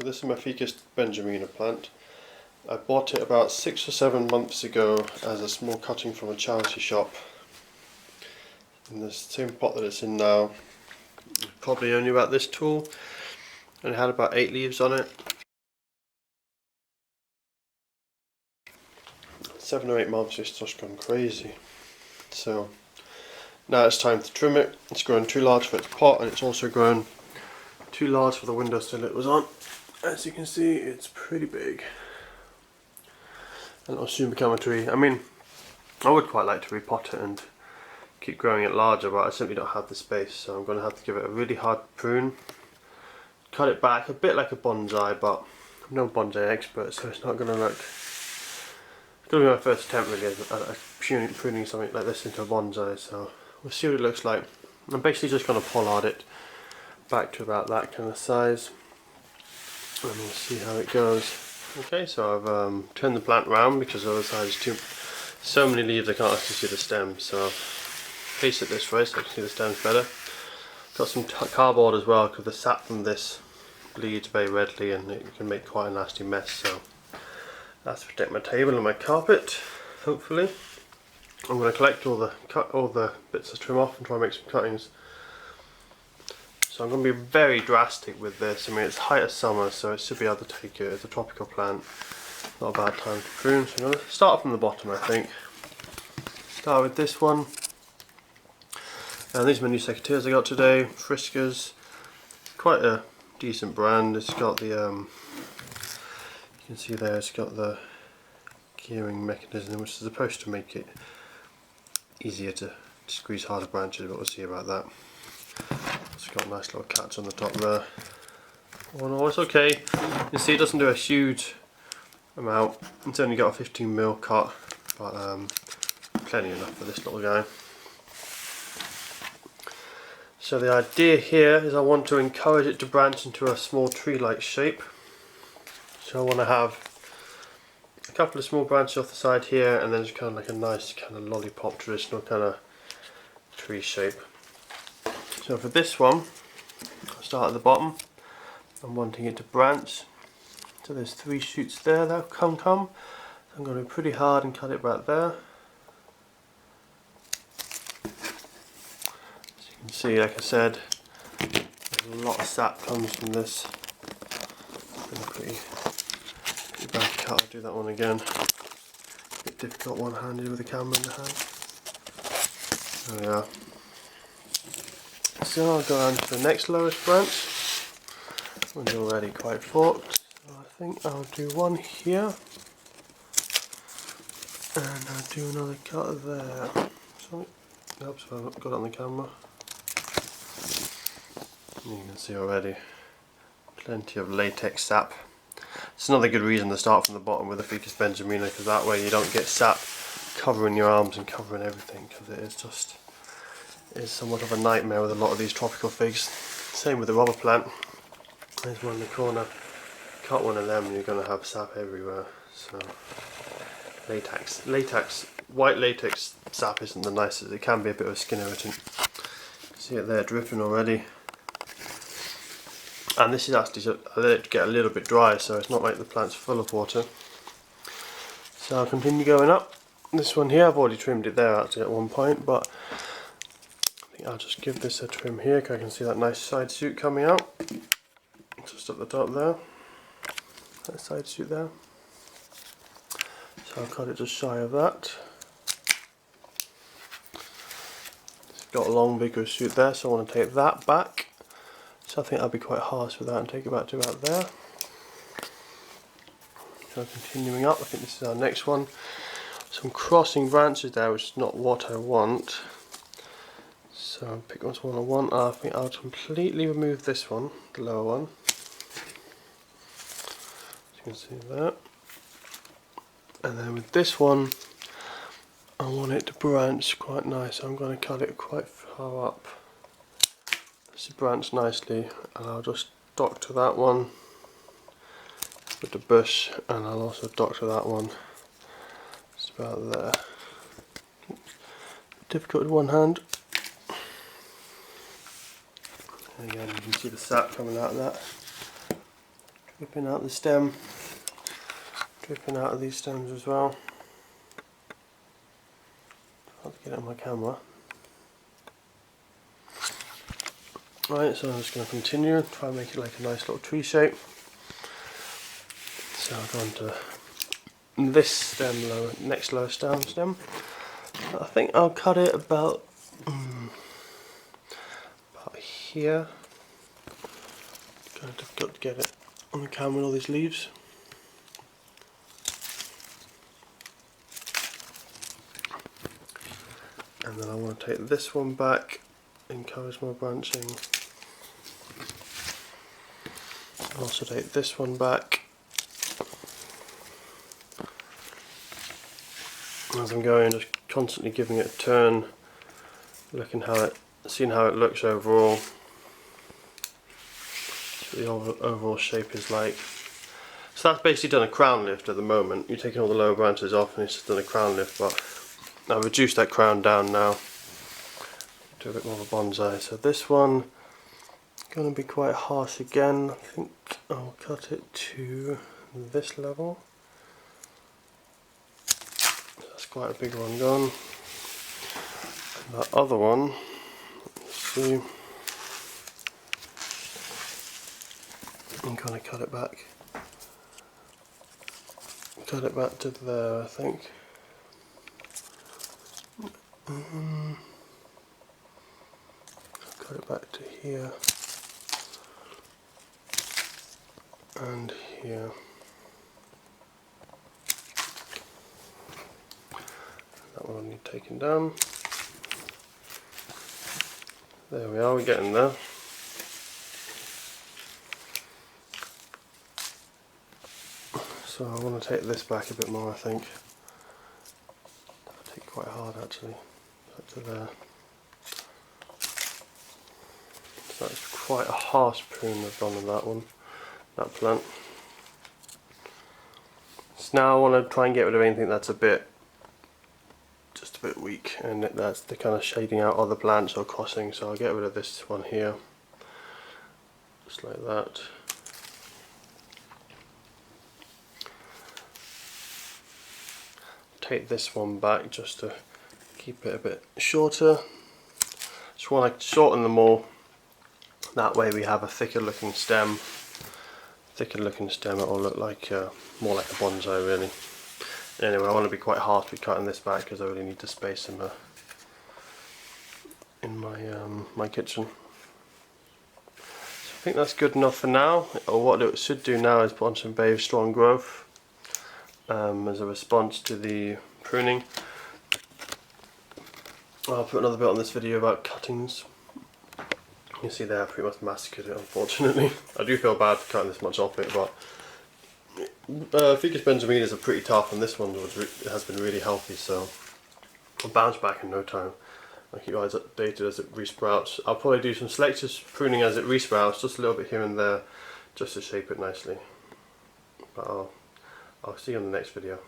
So this is my Ficus Benjamina plant. I bought it about 6 or 7 months ago as a small cutting from a charity shop. In the same pot that it's in now, probably only about this tall, and it had about 8 leaves on it. 7 or 8 months it's just gone crazy. So now it's time to trim it. It's grown too large for its pot, and it's also grown too large for the windowsill it was on. As you can see, it's pretty big, and it'll soon become a tree. I mean, I would quite like to repot it and keep growing it larger, but I simply don't have the space, so I'm going to have to give it a really hard prune, cut it back a bit like a bonsai, but I'm no bonsai expert, so it's not going to look. It's going to be my first attempt really at pruning something like this into a bonsai, so we'll see what it looks like. I'm basically just going to pollard it back to about that kind of size, and we'll see how it goes. Okay, so I've turned the plant round because the other side is so many leaves I can't actually see the stems, so I've faced it this way so I can see the stems better. Got some cardboard as well because the sap from this bleeds very readily and it can make quite a nasty mess, so that's to protect my table and my carpet, hopefully. I'm going to collect all the bits of trim off and try and make some cuttings. So I'm going to be very drastic with this. I mean, it's height of summer, so it should be able to take it as a tropical plant. Not a bad time to prune. So I'm going to start from the bottom, I think. Start with this one. And these are my new secateurs I got today. Friskers. Quite a decent brand. It's got the, you can see there, it's got the gearing mechanism, which is supposed to make it easier to squeeze harder branches, but we'll see about that. It's got nice little cats on the top there. Oh no, it's okay. You can see it doesn't do a huge amount. It's only got a 15mm cut, but plenty enough for this little guy. So the idea here is I want to encourage it to branch into a small tree-like shape. So I want to have a couple of small branches off the side here, and then just kind of like a nice kind of lollipop traditional kind of tree shape. So for this one, I'll start at the bottom. I'm wanting it to branch. So there's 3 shoots there that come. So I'm going to be pretty hard and cut it right there. As you can see, like I said, there's a lot of sap comes from this. Pretty bad cut. I'll do that one again. A bit difficult one-handed with the camera in the hand. There we are. So I'll go on to the next lowest branch. One's already quite forked, so I think I'll do one here, and I'll do another cut there. Sorry, oops, I've got it on the camera. You can see already plenty of latex sap. It's another good reason to start from the bottom with the Ficus Benjamina, because that way you don't get sap covering your arms and covering everything, because it is just somewhat of a nightmare with a lot of these tropical figs. Same with the rubber plant. There's one in the corner. Cut one of them and you're going to have sap everywhere. So white latex sap isn't the nicest. It can be a bit of a skin irritant. See it there dripping already. And this is actually, I let it get a little bit dry, so it's not like the plant's full of water. So I'll continue going up. This one here, I've already trimmed it there actually at one point, but I'll just give this a trim here because I can see that nice side shoot coming out. Just at the top there. That side shoot there. So I'll cut it just shy of that. It's got a long vigorous shoot there, so I want to take that back. So I think I'll be quite harsh with that and take it back to about there. So continuing up, I think this is our next one. Some crossing branches there, which is not what I want. So I'll pick which one I want. I think I'll completely remove this one, the lower one. As you can see that. And then with this one, I want it to branch quite nice. So I'm going to cut it quite far up. This will branch nicely, and I'll just doctor that one with the bush, and I'll also doctor that one just about there. Difficult with one hand. And again, you can see the sap coming out of that. dripping out the stem, dripping out of these stems as well. Hard to get it on my camera. Right, so I'm just going to continue, try and make it like a nice little tree shape. So I'll go on to this stem, next lowest down stem. I think I'll cut it about here. Kind of difficult to get it on the camera with all these leaves. And then I want to take this one back, encourage more branching. I'll also take this one back. As I'm going, just constantly giving it a turn, seeing how it looks overall. So the overall shape is like. So that's basically done a crown lift at the moment. You're taking all the lower branches off and it's just done a crown lift, but I've reduced that crown down now to a bit more of a bonsai. So this one going to be quite harsh again. I think I'll cut it to this level. That's quite a big one gone. And that other one, let's see, I'm going to cut it back to there, I think. Cut it back to here and here. That one will need taken down. There we are, we're getting there. So I want to take this back a bit more, I think. That'll take quite hard actually. Back to there. So that's quite a harsh prune I've done on that one, that plant. So now I want to try and get rid of anything that's just a bit weak, and that's the kind of shading out other plants or crossing. So I'll get rid of this one here, just like that. Take this one back just to keep it a bit shorter. Just want to shorten them all. That way we have a thicker looking stem. It will look like more like a bonsai really. Anyway, I want to be quite harsh with cutting this back because I really need the space in my kitchen. So I think that's good enough for now. Or what it should do now is put on some Bay of Strong Growth as a response to the pruning. I'll put another bit on this video about cuttings. You can see there I pretty much massacred it, unfortunately. I do feel bad for cutting this much off it, but Ficus Benjamina are pretty tough, and this one has been really healthy, so I'll bounce back in no time. I'll keep you guys updated as it resprouts. I'll probably do some selective pruning as it resprouts, just a little bit here and there, just to shape it nicely. But I'll see you in the next video.